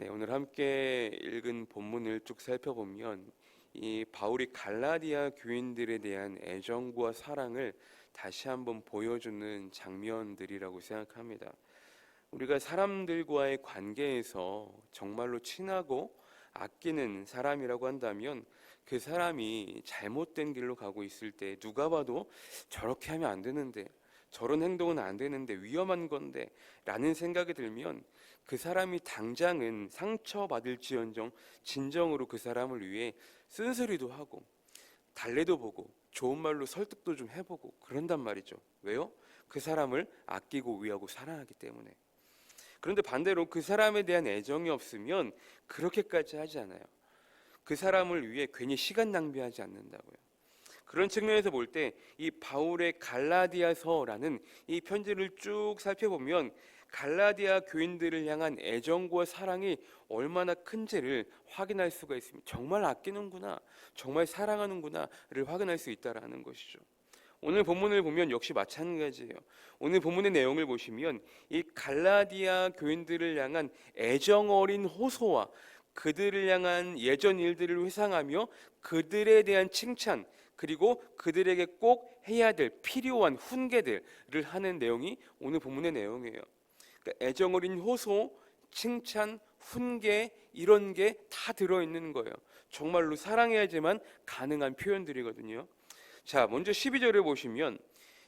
네, 오늘 함께 읽은 본문을 쭉 살펴보면 이 바울이 갈라디아 교인들에 대한 애정과 사랑을 다시 한번 보여주는 장면들이라고 생각합니다. 우리가 사람들과의 관계에서 정말로 친하고 아끼는 사람이라고 한다면 그 사람이 잘못된 길로 가고 있을 때 누가 봐도 저렇게 하면 안 되는데, 저런 행동은 안 되는데, 위험한 건데 라는 생각이 들면 그 사람이 당장은 상처받을지언정 진정으로 그 사람을 위해 쓴소리도 하고 달래도 보고 좋은 말로 설득도 좀 해보고 그런단 말이죠. 왜요? 그 사람을 아끼고 위하고 사랑하기 때문에. 그런데 반대로 그 사람에 대한 애정이 없으면 그렇게까지 하지 않아요. 그 사람을 위해 괜히 시간 낭비하지 않는다고요. 그런 측면에서 볼 때 이 바울의 갈라디아서라는 이 편지를 쭉 살펴보면 갈라디아 교인들을 향한 애정과 사랑이 얼마나 큰지를 확인할 수가 있습니다. 정말 아끼는구나, 정말 사랑하는구나를 확인할 수 있다라는 것이죠. 오늘 본문을 보면 역시 마찬가지예요. 오늘 본문의 내용을 보시면 이 갈라디아 교인들을 향한 애정 어린 호소와 그들을 향한 예전 일들을 회상하며 그들에 대한 칭찬, 그리고 그들에게 꼭 해야 될 필요한 훈계들을 하는 내용이 오늘 본문의 내용이에요. 그러니까 애정 어린 호소, 칭찬, 훈계 이런 게 다 들어있는 거예요. 정말로 사랑해야지만 가능한 표현들이거든요. 자, 먼저 12절을 보시면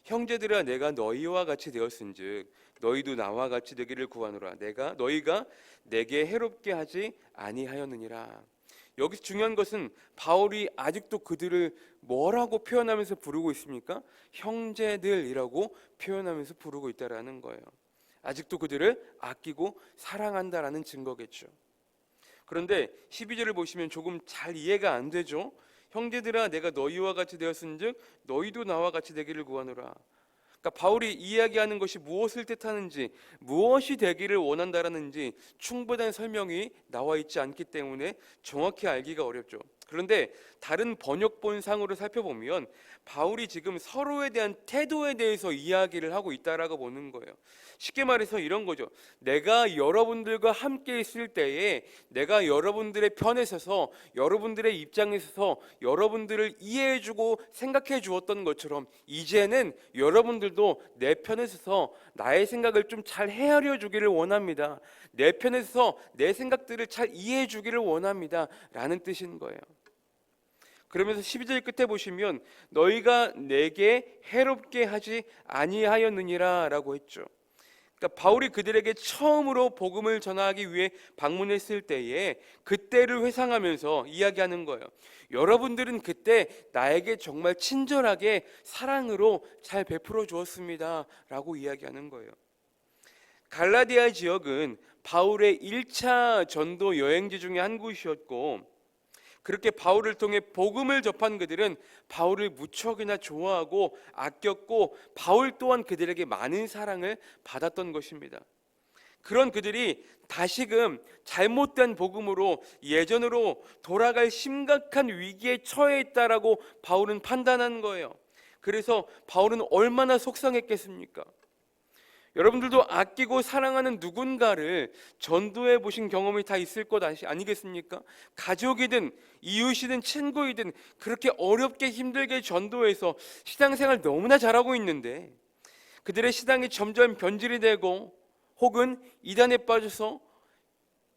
형제들아 내가 너희와 같이 되었은즉 너희도 나와 같이 되기를 구하노라. 너희가 내게 해롭게 하지 아니하였느니라. 여기서 중요한 것은 바울이 아직도 그들을 뭐라고 표현하면서 부르고 있습니까? 형제들이라고 표현하면서 부르고 있다라는 거예요. 아직도 그들을 아끼고 사랑한다라는 증거겠죠. 그런데 12절을 보시면 조금 잘 이해가 안 되죠. 형제들아 내가 너희와 같이 되었은즉 너희도 나와 같이 되기를 구하노라. 그러니까 바울이 이야기하는 것이 무엇을 뜻하는지, 무엇이 되기를 원한다라는지 충분한 설명이 나와 있지 않기 때문에 정확히 알기가 어렵죠. 그런데 다른 번역본상으로 살펴보면 바울이 지금 서로에 대한 태도에 대해서 이야기를 하고 있다라고 보는 거예요. 쉽게 말해서 이런 거죠. 내가 여러분들과 함께 있을 때에 내가 여러분들의 편에 서서 여러분들의 입장에 서서 여러분들을 이해해주고 생각해 주었던 것처럼 이제는 여러분들도 내 편에 서서 나의 생각을 좀 잘 헤아려 주기를 원합니다. 내 편에 서서 내 생각들을 잘 이해해 주기를 원합니다 라는 뜻인 거예요. 그러면서 12절 끝에 보시면 너희가 내게 해롭게 하지 아니하였느니라 라고 했죠. 그러니까 바울이 그들에게 처음으로 복음을 전하기 위해 방문했을 때에 그때를 회상하면서 이야기하는 거예요. 여러분들은 그때 나에게 정말 친절하게 사랑으로 잘 베풀어 주었습니다 라고 이야기하는 거예요. 갈라디아 지역은 바울의 1차 전도 여행지 중에 한 곳이었고 그렇게 바울을 통해 복음을 접한 그들은 바울을 무척이나 좋아하고 아꼈고 바울 또한 그들에게 많은 사랑을 받았던 것입니다. 그런 그들이 다시금 잘못된 복음으로 예전으로 돌아갈 심각한 위기에 처해 있다라고 바울은 판단한 거예요. 그래서 바울은 얼마나 속상했겠습니까? 여러분들도 아끼고 사랑하는 누군가를 전도해 보신 경험이 다 있을 것 아니겠습니까? 가족이든 이웃이든 친구이든 그렇게 어렵게 힘들게 전도해서 신앙생활 너무나 잘하고 있는데 그들의 신앙이 점점 변질이 되고 혹은 이단에 빠져서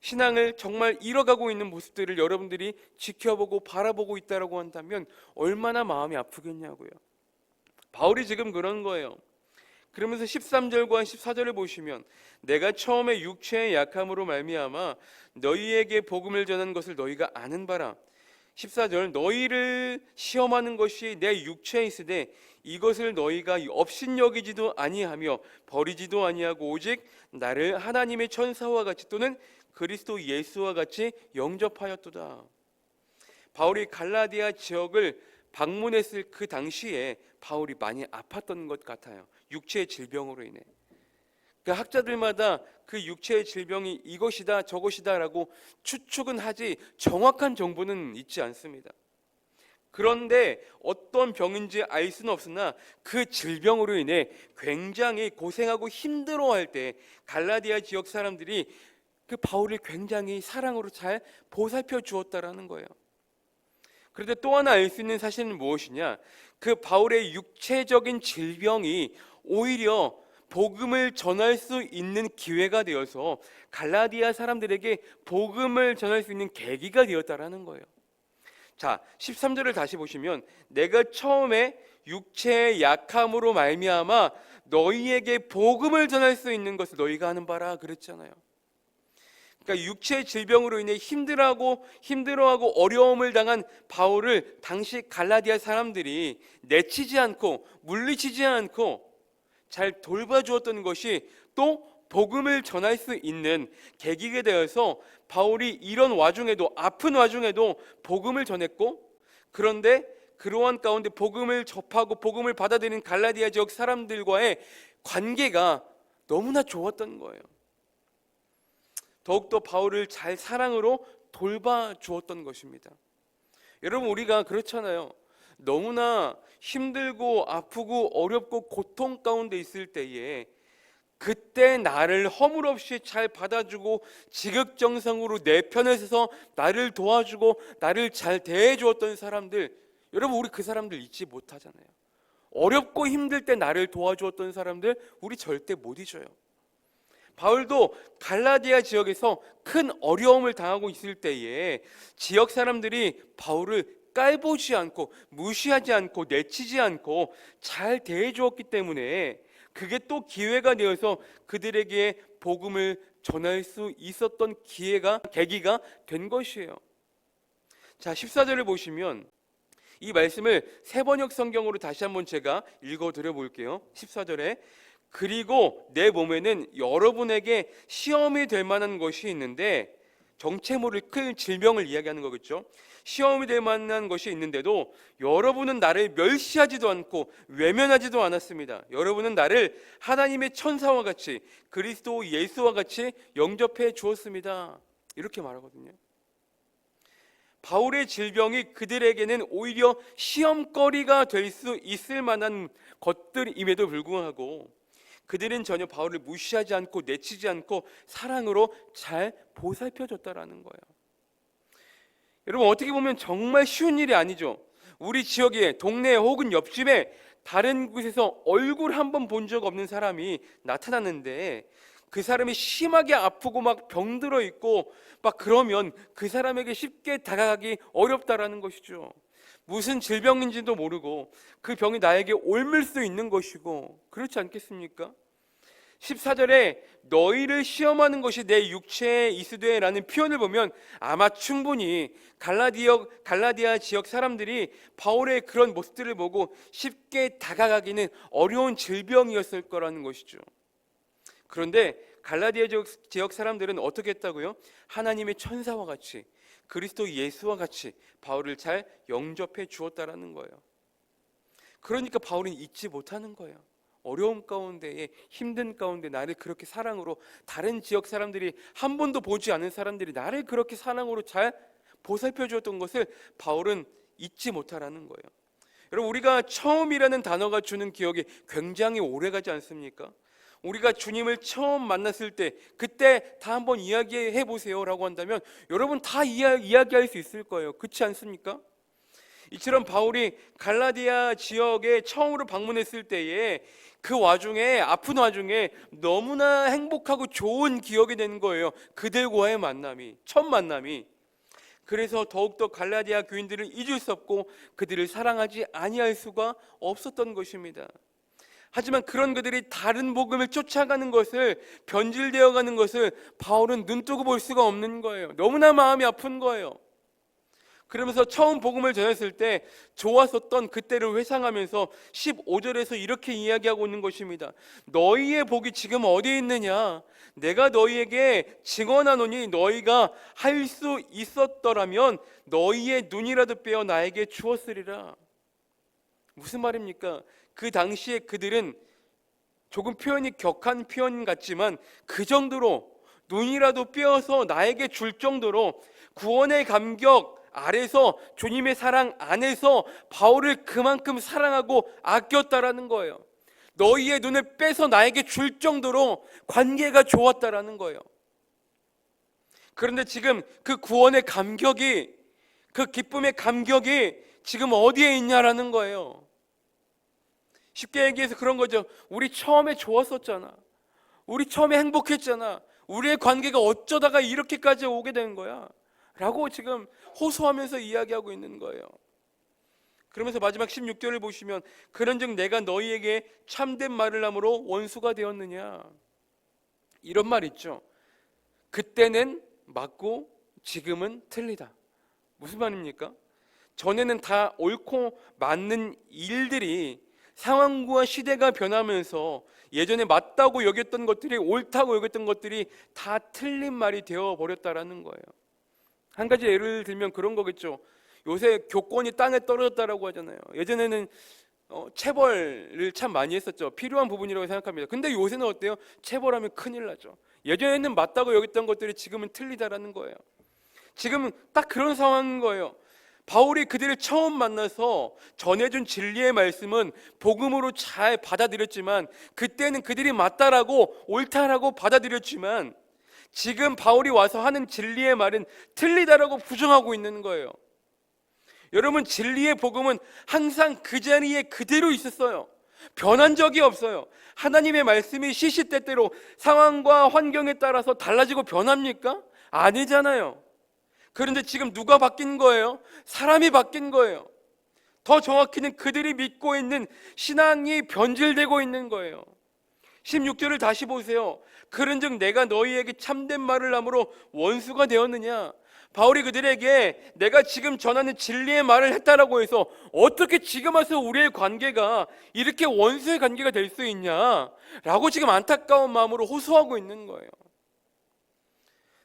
신앙을 정말 잃어가고 있는 모습들을 여러분들이 지켜보고 바라보고 있다고 한다면 얼마나 마음이 아프겠냐고요. 바울이 지금 그런 거예요. 그러면서 13절과 14절을 보시면 내가 처음에 육체의 약함으로 말미암아 너희에게 복음을 전한 것을 너희가 아는 바라. 14절 너희를 시험하는 것이 내 육체에 있으되 이것을 너희가 업신여기지도 아니하며 버리지도 아니하고 오직 나를 하나님의 천사와 같이 또는 그리스도 예수와 같이 영접하였도다. 바울이 갈라디아 지역을 방문했을 그 당시에 바울이 많이 아팠던 것 같아요. 육체의 질병으로 인해. 그 학자들마다 그 육체의 질병이 이것이다 저것이다 라고 추측은 하지 정확한 정보는 있지 않습니다. 그런데 어떤 병인지 알 수는 없으나 그 질병으로 인해 굉장히 고생하고 힘들어할 때 갈라디아 지역 사람들이 그 바울을 굉장히 사랑으로 잘 보살펴 주었다라는 거예요. 그런데 또 하나 알 수 있는 사실은 무엇이냐? 그 바울의 육체적인 질병이 오히려 복음을 전할 수 있는 기회가 되어서 갈라디아 사람들에게 복음을 전할 수 있는 계기가 되었다라는 거예요. 자, 13절을 다시 보시면 내가 처음에 육체의 약함으로 말미암아 너희에게 복음을 전할 수 있는 것을 너희가 하는 바라 그랬잖아요. 그러니까 육체의 질병으로 인해 힘들어하고 어려움을 당한 바울을 당시 갈라디아 사람들이 내치지 않고 물리치지 않고 잘 돌봐주었던 것이 또 복음을 전할 수 있는 계기가 되어서 바울이 이런 와중에도 아픈 와중에도 복음을 전했고, 그런데 그러한 가운데 복음을 접하고 복음을 받아들인 갈라디아 지역 사람들과의 관계가 너무나 좋았던 거예요. 더욱더 바울을 잘 사랑으로 돌봐주었던 것입니다. 여러분, 우리가 그렇잖아요. 너무나 힘들고 아프고 어렵고 고통 가운데 있을 때에 그때 나를 허물없이 잘 받아주고 지극정성으로 내 편에 서서 나를 도와주고 나를 잘 대해주었던 사람들, 여러분, 우리 그 사람들 잊지 못하잖아요. 어렵고 힘들 때 나를 도와주었던 사람들 우리 절대 못 잊어요. 바울도 갈라디아 지역에서 큰 어려움을 당하고 있을 때에 지역 사람들이 바울을 깔보지 않고 무시하지 않고 내치지 않고 잘 대해주었기 때문에 그게 또 기회가 되어서 그들에게 복음을 전할 수 있었던 계기가 된 것이에요. 자, 14절을 보시면 이 말씀을 세번역 성경으로 다시 한번 제가 읽어드려 볼게요. 14절에 그리고 내 몸에는 여러분에게 시험이 될 만한 것이 있는데, 정체 모를 큰 질병을 이야기하는 거겠죠. 시험이 될 만한 것이 있는데도 여러분은 나를 멸시하지도 않고 외면하지도 않았습니다. 여러분은 나를 하나님의 천사와 같이 그리스도 예수와 같이 영접해 주었습니다. 이렇게 말하거든요. 바울의 질병이 그들에게는 오히려 시험거리가 될 수 있을 만한 것들임에도 불구하고 그들은 전혀 바울을 무시하지 않고 내치지 않고 사랑으로 잘 보살펴줬다라는 거예요. 여러분, 어떻게 보면 정말 쉬운 일이 아니죠. 우리 지역에, 동네 혹은 옆집에 다른 곳에서 얼굴 한 번 본 적 없는 사람이 나타났는데 그 사람이 심하게 아프고 막 병들어 있고 막 그러면 그 사람에게 쉽게 다가가기 어렵다라는 것이죠. 무슨 질병인지도 모르고 그 병이 나에게 옮을 수 있는 것이고, 그렇지 않겠습니까? 14절에 너희를 시험하는 것이 내 육체에 있으되 라는 표현을 보면 아마 충분히 갈라디아 지역 사람들이 바울의 그런 모습들을 보고 쉽게 다가가기는 어려운 질병이었을 거라는 것이죠. 그런데 갈라디아 지역 사람들은 어떻게 했다고요? 하나님의 천사와 같이 그리스도 예수와 같이 바울을 잘 영접해 주었다라는 거예요. 그러니까 바울은 잊지 못하는 거예요. 어려움 가운데에, 힘든 가운데 나를 그렇게 사랑으로, 다른 지역 사람들이 한 번도 보지 않은 사람들이 나를 그렇게 사랑으로 잘 보살펴 주었던 것을 바울은 잊지 못하라는 거예요. 여러분, 우리가 처음이라는 단어가 주는 기억이 굉장히 오래가지 않습니까? 우리가 주님을 처음 만났을 때 그때 다 한번 이야기해 보세요 라고 한다면 여러분 다 이야기할 수 있을 거예요. 그렇지 않습니까? 이처럼 바울이 갈라디아 지역에 처음으로 방문했을 때에 그 와중에, 아픈 와중에 너무나 행복하고 좋은 기억이 되는 거예요. 그들과의 만남이, 첫 만남이. 그래서 더욱더 갈라디아 교인들을 잊을 수 없고 그들을 사랑하지 아니할 수가 없었던 것입니다. 하지만 그런 그들이 다른 복음을 쫓아가는 것을, 변질되어가는 것을 바울은 눈뜨고 볼 수가 없는 거예요. 너무나 마음이 아픈 거예요. 그러면서 처음 복음을 전했을 때 좋았었던 그때를 회상하면서 15절에서 이렇게 이야기하고 있는 것입니다. 너희의 복이 지금 어디에 있느냐? 내가 너희에게 증언하노니 너희가 할 수 있었더라면 너희의 눈이라도 빼어 나에게 주었으리라. 무슨 말입니까? 그 당시에 그들은 조금 표현이 격한 표현 같지만 그 정도로 눈이라도 빼어서 나에게 줄 정도로 구원의 감격 아래서, 주님의 사랑 안에서 바울을 그만큼 사랑하고 아꼈다라는 거예요. 너희의 눈을 빼서 나에게 줄 정도로 관계가 좋았다라는 거예요. 그런데 지금 그 구원의 감격이, 그 기쁨의 감격이 지금 어디에 있냐라는 거예요. 쉽게 얘기해서 그런 거죠. 우리 처음에 좋았었잖아. 우리 처음에 행복했잖아. 우리의 관계가 어쩌다가 이렇게까지 오게 된 거야 라고 지금 호소하면서 이야기하고 있는 거예요. 그러면서 마지막 16절을 보시면 그런즉 내가 너희에게 참된 말을 함으로 원수가 되었느냐, 이런 말 있죠. 그때는 맞고 지금은 틀리다. 무슨 말입니까? 전에는 다 옳고 맞는 일들이 상황과 시대가 변하면서 예전에 맞다고 여겼던 것들이, 옳다고 여겼던 것들이 다 틀린 말이 되어버렸다라는 거예요. 한 가지 예를 들면 그런 거겠죠. 요새 교권이 땅에 떨어졌다라고 하잖아요. 예전에는 체벌을 참 많이 했었죠. 필요한 부분이라고 생각합니다. 근데 요새는 어때요? 체벌하면 큰일 나죠. 예전에는 맞다고 여겼던 것들이 지금은 틀리다라는 거예요. 지금 딱 그런 상황인 거예요. 바울이 그들을 처음 만나서 전해준 진리의 말씀은 복음으로 잘 받아들였지만, 그때는 그들이 맞다라고 옳다라고 받아들였지만, 지금 바울이 와서 하는 진리의 말은 틀리다라고 부정하고 있는 거예요. 여러분, 진리의 복음은 항상 그 자리에 그대로 있었어요. 변한 적이 없어요. 하나님의 말씀이 시시때때로 상황과 환경에 따라서 달라지고 변합니까? 아니잖아요. 그런데 지금 누가 바뀐 거예요? 사람이 바뀐 거예요. 더 정확히는 그들이 믿고 있는 신앙이 변질되고 있는 거예요. 16절을 다시 보세요. 그런즉 내가 너희에게 참된 말을 함으로 원수가 되었느냐. 바울이 그들에게 내가 지금 전하는 진리의 말을 했다라고 해서 어떻게 지금 와서 우리의 관계가 이렇게 원수의 관계가 될 수 있냐 라고 지금 안타까운 마음으로 호소하고 있는 거예요.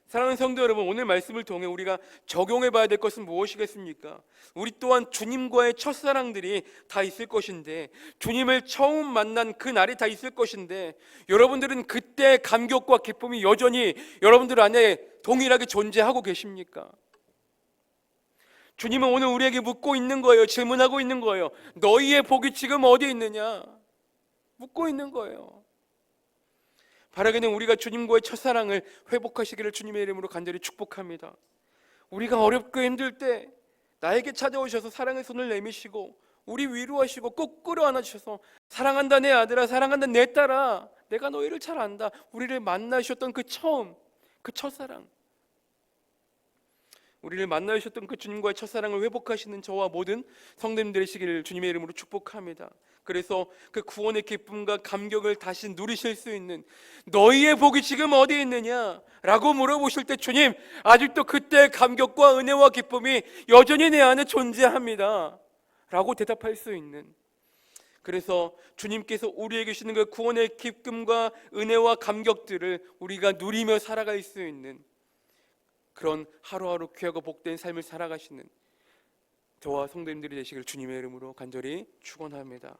사랑하는 성도 여러분, 오늘 말씀을 통해 우리가 적용해 봐야 될 것은 무엇이겠습니까? 우리 또한 주님과의 첫사랑들이 다 있을 것인데, 주님을 처음 만난 그 날이 다 있을 것인데, 여러분들은 그때 감격과 기쁨이 여전히 여러분들 안에 동일하게 존재하고 계십니까? 주님은 오늘 우리에게 묻고 있는 거예요. 질문하고 있는 거예요. 너희의 복이 지금 어디에 있느냐? 묻고 있는 거예요. 바라기는 우리가 주님과의 첫사랑을 회복하시기를 주님의 이름으로 간절히 축복합니다. 우리가 어렵고 힘들 때 나에게 찾아오셔서 사랑의 손을 내미시고 우리 위로하시고 꼭 끌어안아 주셔서 사랑한다 내 아들아, 사랑한다 내 딸아, 내가 너희를 잘 안다, 우리를 만나셨던 그 처음, 그 첫사랑, 우리를 만나주셨던 그 주님과의 첫사랑을 회복하시는 저와 모든 성도님들 되시기를 주님의 이름으로 축복합니다. 그래서 그 구원의 기쁨과 감격을 다시 누리실 수 있는, 너희의 복이 지금 어디에 있느냐 라고 물어보실 때 주님, 아직도 그때의 감격과 은혜와 기쁨이 여전히 내 안에 존재합니다 라고 대답할 수 있는, 그래서 주님께서 우리에게 주시는 그 구원의 기쁨과 은혜와 감격들을 우리가 누리며 살아갈 수 있는 그런 하루하루 귀하고 복된 삶을 살아가시는 저와 성도님들이 되시길 주님의 이름으로 간절히 축원합니다.